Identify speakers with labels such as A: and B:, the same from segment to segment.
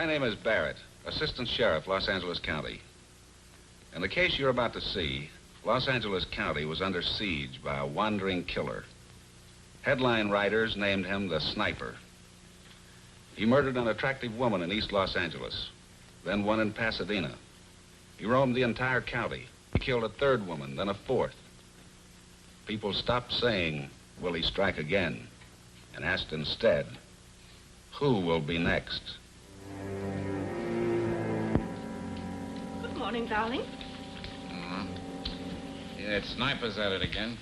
A: My name is Barrett, Assistant Sheriff, Los Angeles County. In the case you're about to see, Los Angeles County was under siege by a wandering killer. Headline writers named him the Sniper. He murdered an attractive woman in East Los Angeles, then one in Pasadena. He roamed the entire county. He killed a third woman, then a fourth. People stopped saying, "Will he strike again?" and asked instead, "Who will be next?"
B: Good morning, darling.
C: Yeah, that Sniper's at it again.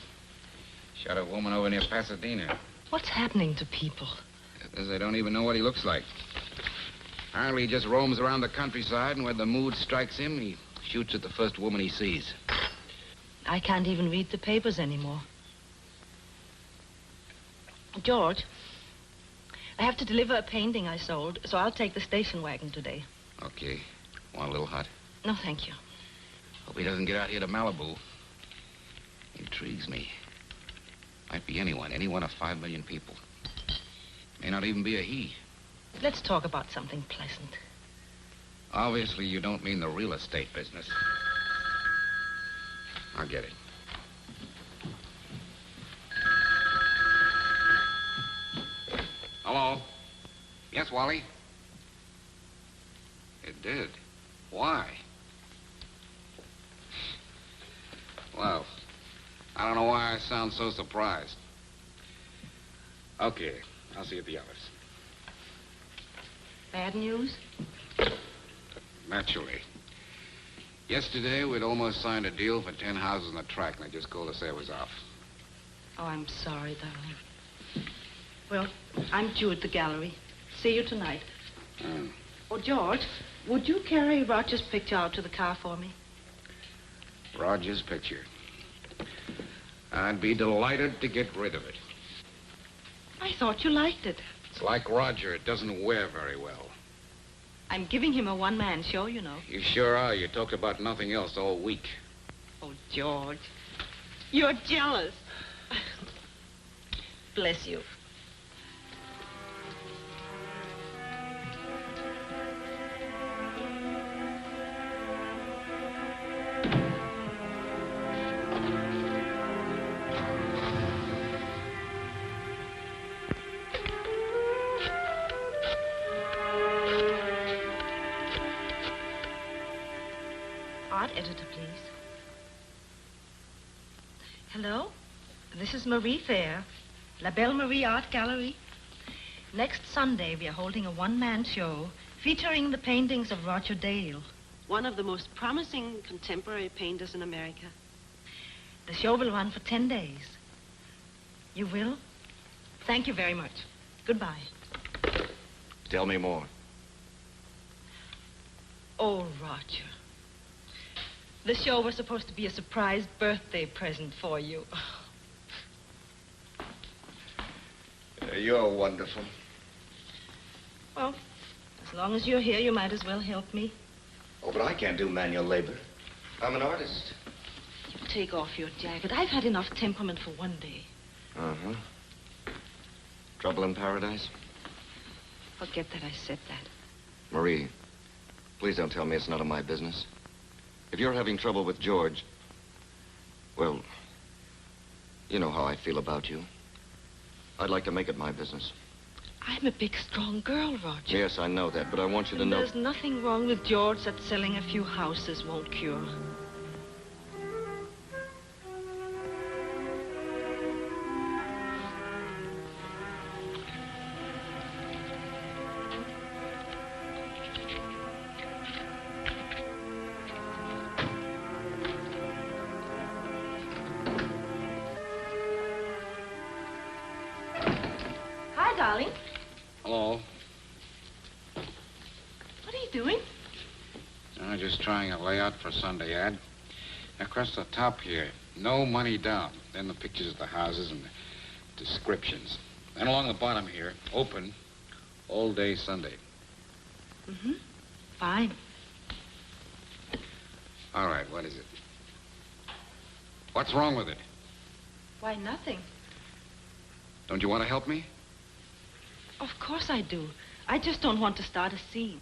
C: Shot a woman over near Pasadena.
B: What's happening to people?
C: They don't even know what he looks like. Apparently he just roams around the countryside, and when the mood strikes him, he shoots at the first woman he sees.
B: I can't even read the papers anymore. George, I have to deliver a painting I sold, so I'll take the station wagon today.
C: Okay. Want a little hot?
B: No, thank you.
C: Hope he doesn't get out here to Malibu. Intrigues me. Might be anyone of 5 million people. May not even be a he.
B: Let's talk about something pleasant.
C: Obviously, you don't mean the real estate business. I'll get it. Hello? Yes, Wally? It did. Why? Well, I don't know why I sound so surprised. Okay, I'll see you at the office.
B: Bad news?
C: Naturally. Yesterday, we'd almost signed a deal for 10 houses on the track, and they just called to say it was off.
B: Oh, I'm sorry, darling. Well, I'm due at the gallery. See you tonight. Oh, George, would you carry Roger's picture out to the car for me?
C: Roger's picture. I'd be delighted to get rid of it.
B: I thought you liked it.
C: It's like Roger. It doesn't wear very well.
B: I'm giving him a one-man show, you know.
C: You sure are. You talked about nothing else all week.
B: Oh, George, you're jealous. Bless you. Art editor, please. Hello? This is Marie Fair, La Belle Marie Art Gallery. Next Sunday, we are holding a one-man show featuring the paintings of Roger Dale,
D: one of the most promising contemporary painters in America.
B: The show will run for 10 days. You will? Thank you very much. Goodbye.
C: Tell me more.
B: Oh, Roger. The show was supposed to be a surprise birthday present for you.
C: You're wonderful.
B: Well, as long as you're here, you might as well help me.
E: Oh, but I can't do manual labor. I'm an artist.
B: You take off your jacket. I've had enough temperament for one day.
E: Uh-huh. Trouble in paradise?
B: Forget that I said that.
E: Marie, please don't tell me it's none of my business. If you're having trouble with George, well, you know how I feel about you. I'd like to make it my business.
B: I'm a big, strong girl, Roger.
E: Yes, I know that, but I want you to know...
B: There's nothing wrong with George that selling a few houses won't cure. Hi, darling.
C: Hello.
B: What are you doing?
C: I'm just trying a layout for a Sunday ad. Across the top here, no money down. Then the pictures of the houses and the descriptions. Then along the bottom here, open all day Sunday.
B: Mm-hmm. Fine.
C: All right, what is it? What's wrong with it?
B: Why, nothing.
C: Don't you want to help me?
B: Of course I do. I just don't want to start a scene.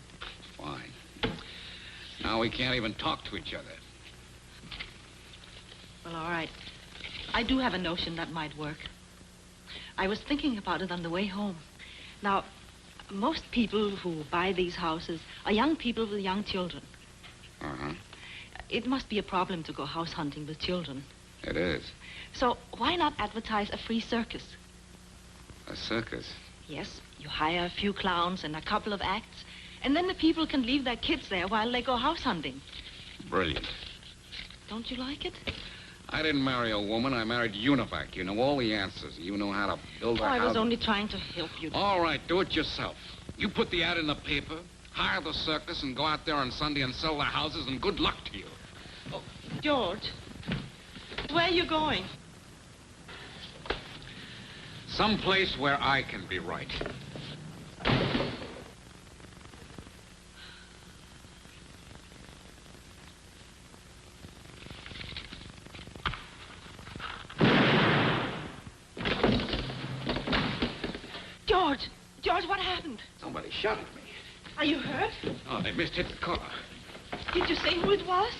C: Fine. Now we can't even talk to each other.
B: Well, all right. I do have a notion that might work. I was thinking about it on the way home. Now, most people who buy these houses are young people with young children.
C: Uh-huh.
B: It must be a problem to go house hunting with children.
C: It is.
B: So why not advertise a free circus?
C: A circus?
B: Yes, you hire a few clowns and a couple of acts, and then the people can leave their kids there while they go house hunting.
C: Brilliant.
B: Don't you like it?
C: I didn't marry a woman. I married Univac. You know all the answers. You know how to build a house.
B: I was only trying to help you.
C: All right, do it yourself. You put the ad in the paper, hire the circus, and go out there on Sunday and sell the houses, and good luck to you.
B: Oh, George, where are you going?
C: Someplace where I can be right.
B: George, what happened?
C: Somebody shot at me.
B: Are you hurt?
C: Oh, they missed hit the car.
B: Did you say who it was?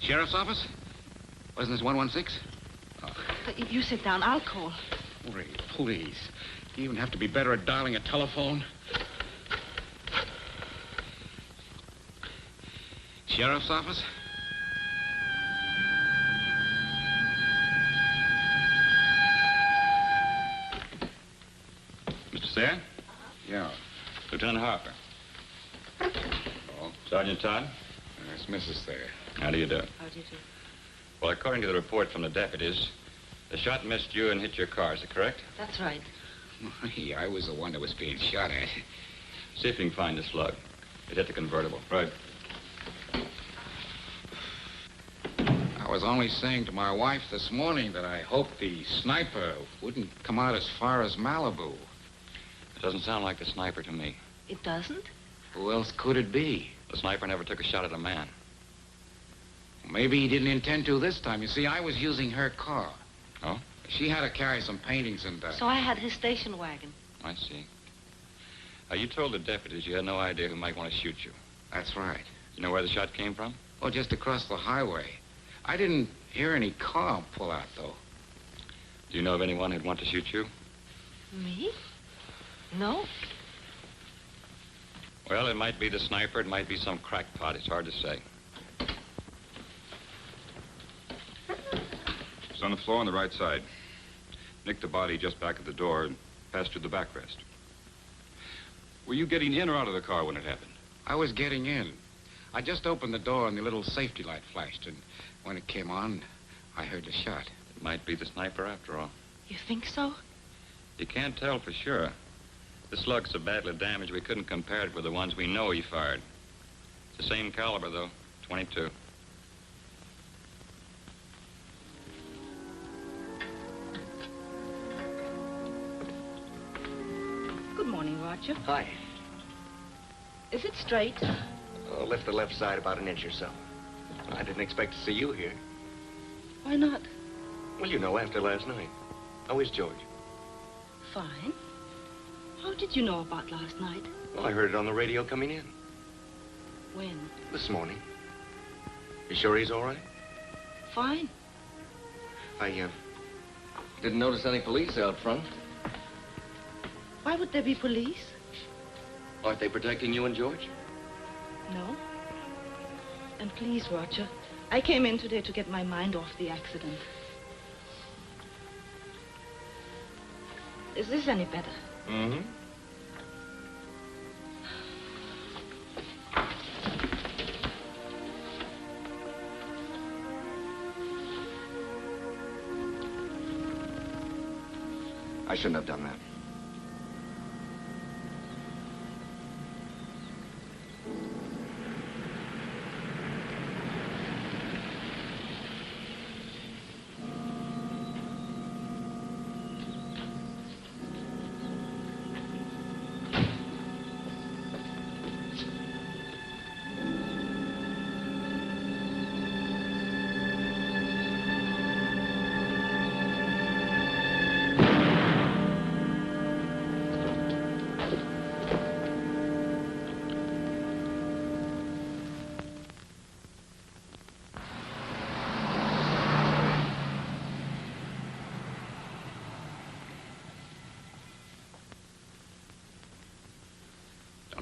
C: Sheriff's office? Wasn't this 116? Oh.
B: You sit down. I'll call.
C: Ray, please. You even have to be better at dialing a telephone. Sheriff's office?
F: Mr. Sayre?
C: Yeah.
F: Lieutenant Harper.
C: Oh,
F: Sergeant Todd?
C: it's Mrs. Thayer.
F: How do you do?
B: How do you do?
F: Well, according to the report from the deputies, the shot missed you and hit your car. Is it correct?
B: That's right.
C: Hey, I was the one that was being shot at.
F: See if you can find the slug. It hit the convertible.
C: Right. I was only saying to my wife this morning that I hoped the sniper wouldn't come out as far as Malibu.
F: It doesn't sound like the sniper to me.
B: It doesn't?
C: Who else could it be?
F: The sniper never took a shot at a man.
C: Maybe he didn't intend to this time. You see, I was using her car.
F: Oh?
C: She had to carry some paintings and...
B: So I had his station wagon.
F: I see. You told the deputies you had no idea who might want to shoot you.
C: That's right.
F: You know where the shot came from?
C: Oh, just across the highway. I didn't hear any car pull out, though.
F: Do you know of anyone who'd want to shoot you?
B: Me? No.
F: Well, it might be the sniper. It might be some crackpot. It's hard to say.
G: It's on the floor on the right side. Nicked the body just back of the door and passed through the backrest. Were you getting in or out of the car when it happened?
C: I was getting in. I just opened the door and the little safety light flashed, and when it came on, I heard the shot.
F: It might be the sniper after all.
B: You think so?
F: You can't tell for sure. The slug's so badly damaged we couldn't compare it with the ones we know he fired. It's the same caliber, though, 22.
B: Good morning, Roger.
E: Hi.
B: Is it straight?
E: Lift the left side about an inch or so. I didn't expect to see you here.
B: Why not?
E: Well, you know, after last night. How is George?
B: Fine. How did you know about last night?
E: Well, I heard it on the radio coming in.
B: When?
E: This morning. You sure he's all right?
B: Fine.
E: I, didn't notice any police out front.
B: Why would there be police?
E: Aren't they protecting you and George?
B: No. And please, Roger, I came in today to get my mind off the accident. Is this any better?
E: Mm-hmm. I shouldn't have done that.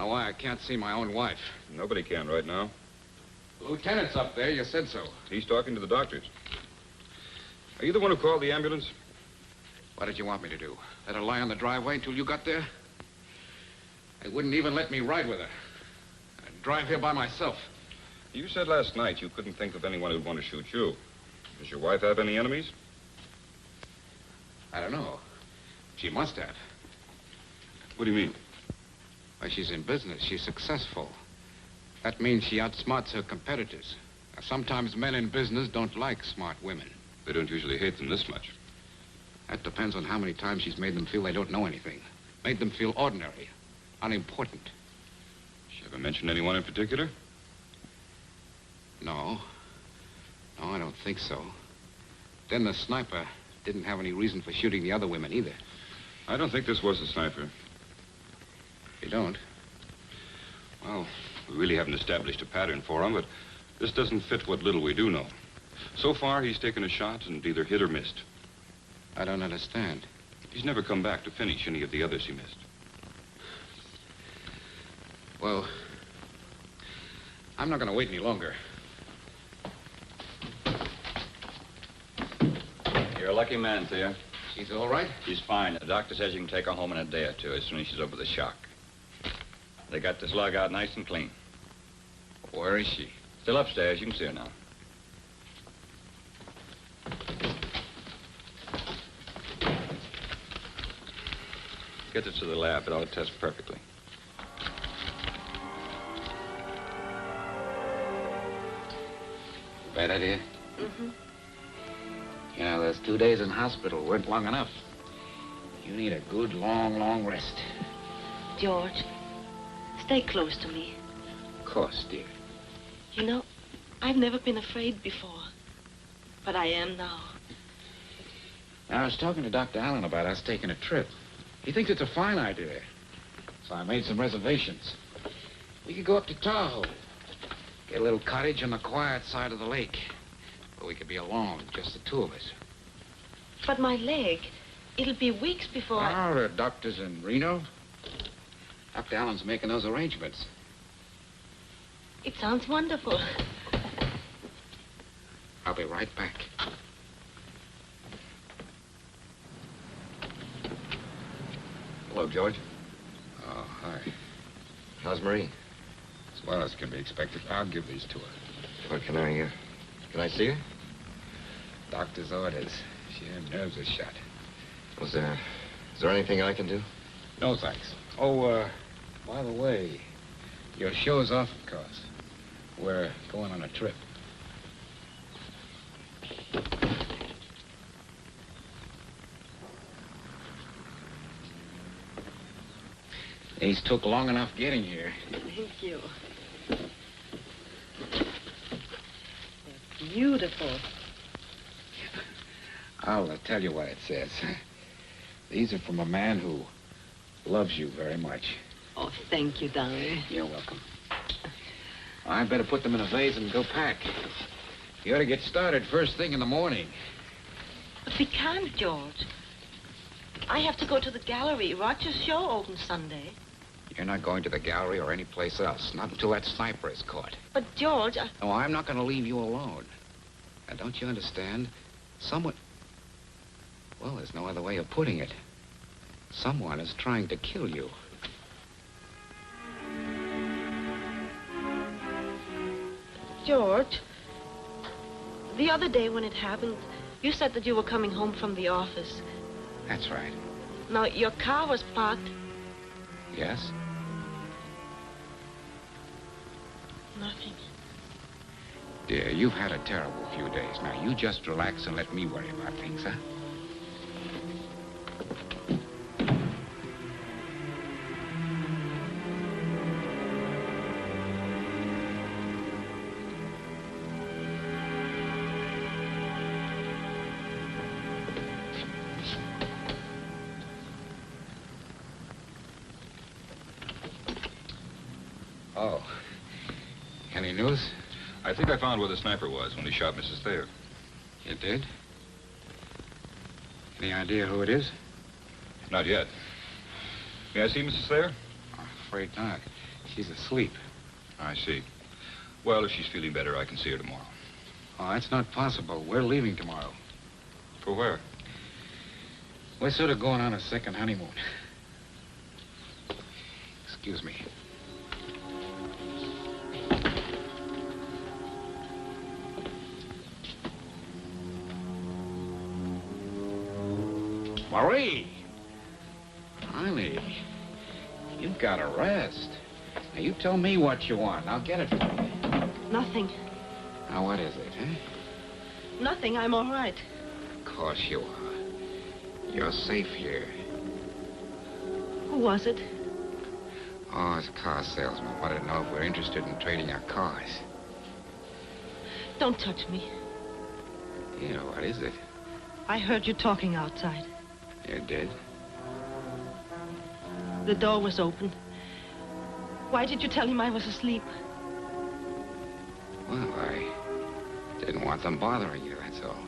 C: know why I can't see my own wife.
G: Nobody can right now.
C: The lieutenant's up there. You said so.
G: He's talking to the doctors. Are you the one who called the ambulance?
C: What did you want me to do? Let her lie on the driveway until you got there? They wouldn't even let me ride with her. I'd drive here by myself.
G: You said last night you couldn't think of anyone who'd want to shoot you. Does your wife have any enemies?
C: I don't know. She must have.
G: What do you mean?
C: Why, she's in business. She's successful. That means she outsmarts her competitors. Now, sometimes men in business don't like smart women.
G: They don't usually hate them this much.
C: That depends on how many times she's made them feel they don't know anything. Made them feel ordinary, unimportant.
G: She ever mentioned anyone in particular?
C: No. No, I don't think so. Then the sniper didn't have any reason for shooting the other women either.
G: I don't think this was a sniper.
C: You don't?
G: Well, we really haven't established a pattern for him, but this doesn't fit what little we do know. So far, he's taken a shot and either hit or missed.
C: I don't understand.
G: He's never come back to finish any of the others he missed.
C: Well, I'm not going to wait any longer.
F: You're a lucky man, Thea.
C: She's all right?
F: She's fine. The doctor says you can take her home in a day or two as soon as she's over the shock. They got this lug out nice and clean.
C: Where is she?
F: Still upstairs. You can see her now. Get it to the lab. It ought to test perfectly.
C: Bad idea?
B: Mm-hmm.
C: You know, those 2 days in hospital weren't long enough. You need a good, long rest.
B: George, stay close to me.
C: Of course, dear.
B: You know, I've never been afraid before, but I am now.
C: I was talking to Dr. Allen about us taking a trip. He thinks it's a fine idea. So I made some reservations. We could go up to Tahoe. Get a little cottage on the quiet side of the lake. Where we could be alone, just the two of us.
B: But my leg, it'll be weeks before I...
C: There are doctors in Reno. Dr. Allen's making those arrangements.
B: It sounds wonderful.
C: I'll be right back.
E: Hello, George.
C: Oh, hi.
E: How's Marie?
C: As well as can be expected. I'll give these to her.
E: Well, can I see her?
C: Doctor's orders. Her nerves are shot.
E: Is there anything I can do?
C: No, thanks. Oh, by the way, your show's off, of course. We're going on a trip. He's took long enough getting here.
B: Thank you. They're beautiful.
C: I'll tell you what it says. These are from a man who loves you very much.
B: Oh, thank you, darling.
C: You're welcome. I better put them in a vase and go pack. You ought to get started first thing in the morning.
B: But we can't, George. I have to go to the gallery. Roger's show opens Sunday.
C: You're not going to the gallery or any place else. Not until that sniper is caught.
B: But, George,
C: No, I'm not going to leave you alone. And don't you understand? Someone... Well, there's no other way of putting it. Someone is trying to kill you.
B: George, the other day when it happened, you said that you were coming home from the office.
C: That's right.
B: Now, your car was parked.
C: Yes?
B: Nothing.
C: Dear, you've had a terrible few days. Now, you just relax and let me worry about things, huh? Oh. Any news?
G: I think I found where the sniper was when he shot Mrs. Thayer.
C: You did? Any idea who it is?
G: Not yet. May I see Mrs. Thayer?
C: I'm afraid not. She's asleep.
G: I see. Well, if she's feeling better, I can see her tomorrow.
C: Oh, that's not possible. We're leaving tomorrow.
G: For where?
C: We're sort of going on a second honeymoon. Excuse me. Marie! Honey, you've got to rest. Now, you tell me what you want. I'll get it for you.
D: Nothing.
C: Now, what is it, huh?
D: Nothing. I'm all right.
C: Of course you are. You're safe here.
D: Who was it?
C: Oh, it's a car salesman. Wanted to know if we're interested in trading our cars.
D: Don't touch me.
C: Yeah, what is it?
D: I heard you talking outside.
C: You did?
D: The door was open. Why did you tell him I was asleep?
C: Well, I didn't want them bothering you, that's all.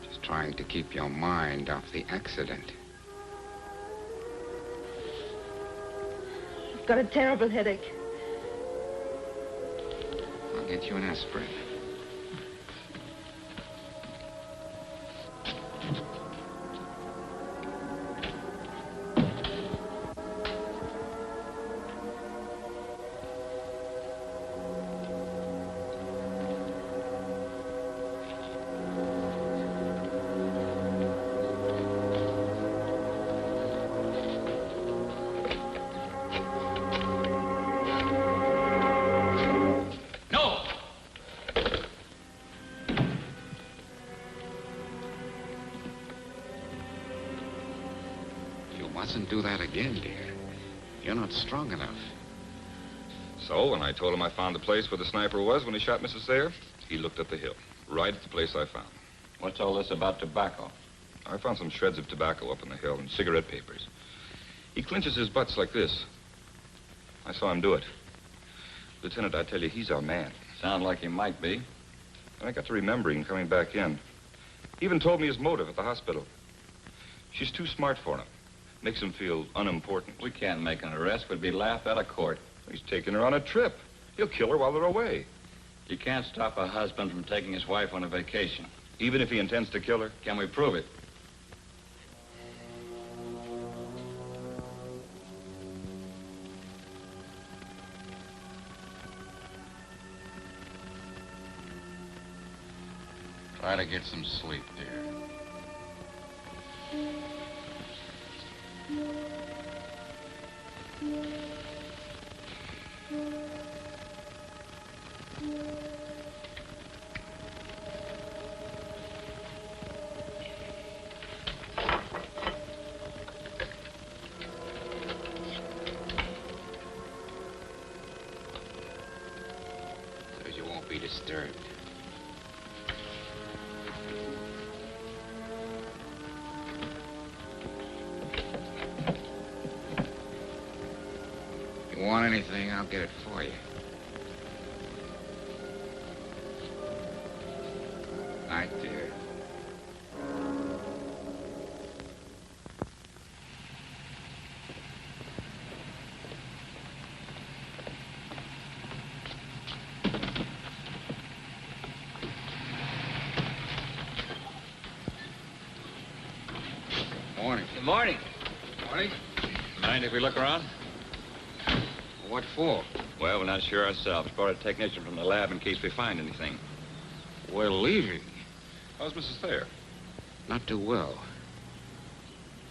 C: Just trying to keep your mind off the accident.
D: I've got a terrible headache.
C: I'll get you an aspirin. Mustn't do that again, dear. You're not strong enough.
G: So, when I told him I found the place where the sniper was when he shot Mrs. Thayer, he looked up the hill, right at the place I found.
F: What's all this about tobacco?
G: I found some shreds of tobacco up on the hill and cigarette papers. He clinches his butts like this. I saw him do it. Lieutenant, I tell you, he's our man.
F: Sound like he might be.
G: And I got to remembering coming back in. He even told me his motive at the hospital. She's too smart for him. Makes him feel unimportant.
F: We can't make an arrest. We'd be laughed out of court.
G: He's taking her on a trip. He'll kill her while they're away.
F: You can't stop a husband from taking his wife on a vacation.
G: Even if he intends to kill her?
F: Can we prove it?
C: Try to get some sleep, dear. So you won't be disturbed. If you want anything, I'll get it for you. Night, dear. Morning.
F: Good morning.
C: Morning.
F: Mind if we look around?
C: What for?
F: Well, we're not sure ourselves. Brought a technician from the lab in case we find anything.
C: We're leaving.
G: How's Mrs. Thayer?
C: Not too well.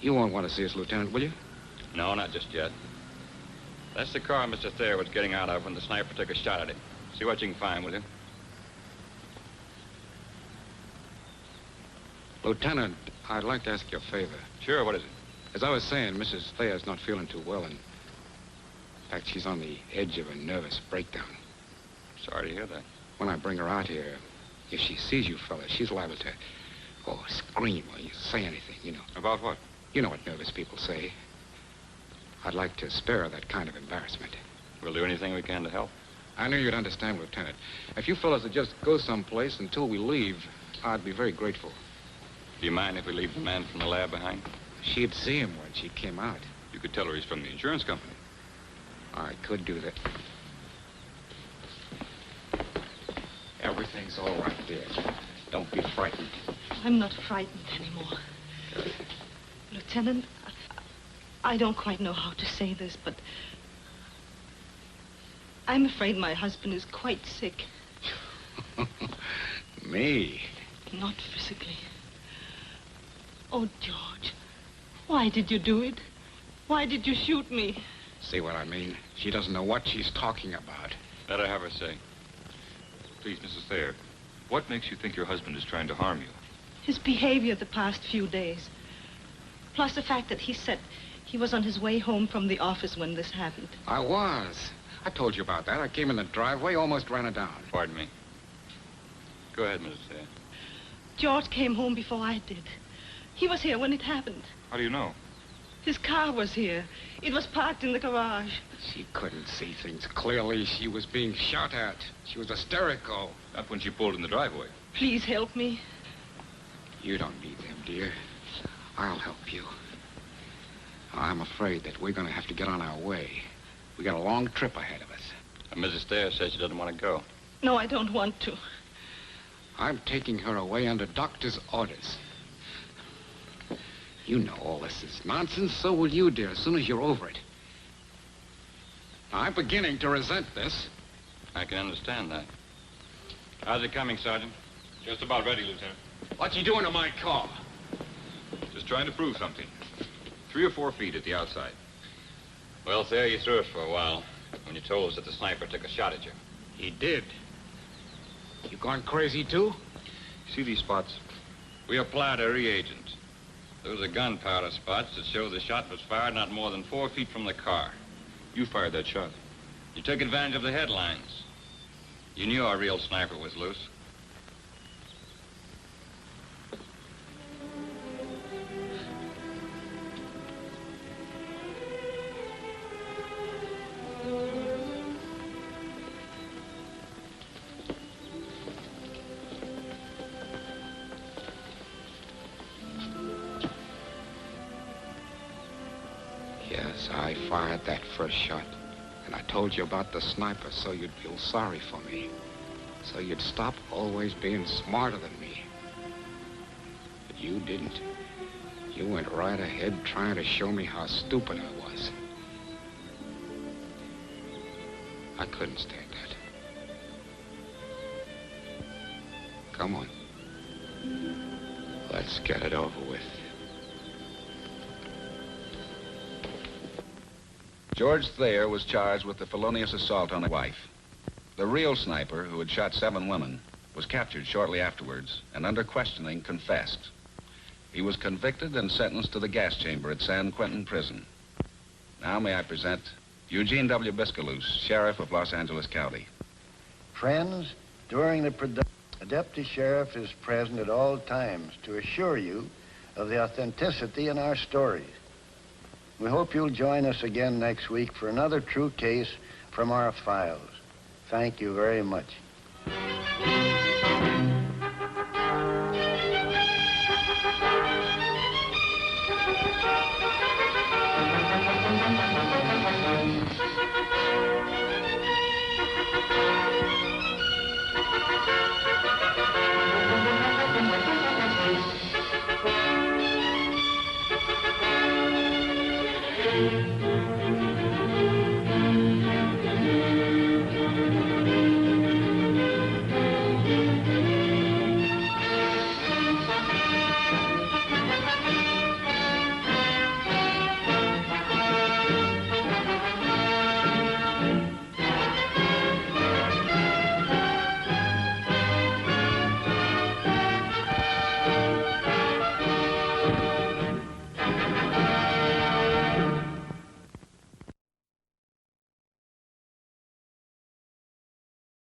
C: You won't want to see us, Lieutenant, will you?
F: No, not just yet. That's the car Mr. Thayer was getting out of when the sniper took a shot at him. See what you can find, will you?
C: Lieutenant, I'd like to ask you a favor.
F: Sure, what is it?
C: As I was saying, Mrs. Thayer's not feeling too well, and in fact, she's on the edge of a nervous breakdown.
F: Sorry to hear that.
C: When I bring her out here, if she sees you fellas, she's liable to, scream or you say anything, you know.
G: About what?
C: You know what nervous people say. I'd like to spare her that kind of embarrassment.
F: We'll do anything we can to help.
C: I knew you'd understand, Lieutenant. If you fellas would just go someplace until we leave, I'd be very grateful.
F: Do you mind if we leave the man from the lab behind?
C: She'd see him when she came out.
G: You could tell her he's from the insurance company.
C: I could do that. Everything's all right there. Don't be frightened.
D: I'm not frightened anymore. Lieutenant, I don't quite know how to say this, but I'm afraid my husband is quite sick.
C: Me?
D: Not physically. Oh, George, why did you do it? Why did you shoot me?
C: See what I mean? She doesn't know what she's talking about.
F: Let her have her say.
G: Please, Mrs. Thayer, what makes you think your husband is trying to harm you?
D: His behavior the past few days. Plus the fact that he said he was on his way home from the office when this happened.
C: I was. I told you about that. I came in the driveway, almost ran her down.
F: Pardon me. Go ahead, Mrs. Thayer.
D: George came home before I did. He was here when it happened.
G: How do you know?
D: His car was here. It was parked in the garage.
C: She couldn't see things clearly. She was being shot at. She was hysterical.
G: Not when she pulled in the driveway.
D: Please help me.
C: You don't need them, dear. I'll help you. I'm afraid that we're going to have to get on our way. We got a long trip ahead of us.
F: Mrs. Thayer says she doesn't want to go.
D: No, I don't want to.
C: I'm taking her away under doctor's orders. You know all this is nonsense. So will you, dear, as soon as you're over it. I'm beginning to resent this.
F: I can understand that. How's it coming, Sergeant?
G: Just about ready, Lieutenant.
C: What's he doing to my car?
G: Just trying to prove something. 3 or 4 feet at the outside.
F: Well, Thayer, you threw us for a while when you told us that the sniper took a shot at you.
C: He did. You gone crazy, too?
G: See these spots?
F: We applied a reagent. Those are gunpowder spots that show the shot was fired not more than 4 feet from the car.
G: You fired that shot.
F: You took advantage of the headlines. You knew our real sniper was loose.
C: Yes, I fired that first shot. And I told you about the sniper so you'd feel sorry for me. So you'd stop always being smarter than me. But you didn't. You went right ahead trying to show me how stupid I was. I couldn't stand that. Come on. Let's get it over with.
A: George Thayer was charged with the felonious assault on a wife. The real sniper, who had shot 7 women, was captured shortly afterwards and under questioning confessed. He was convicted and sentenced to the gas chamber at San Quentin Prison. Now may I present Eugene W. Biscailuz, Sheriff of Los Angeles County.
H: Friends, during the production, a deputy sheriff is present at all times to assure you of the authenticity in our stories. We hope you'll join us again next week for another true case from our files. Thank you very much.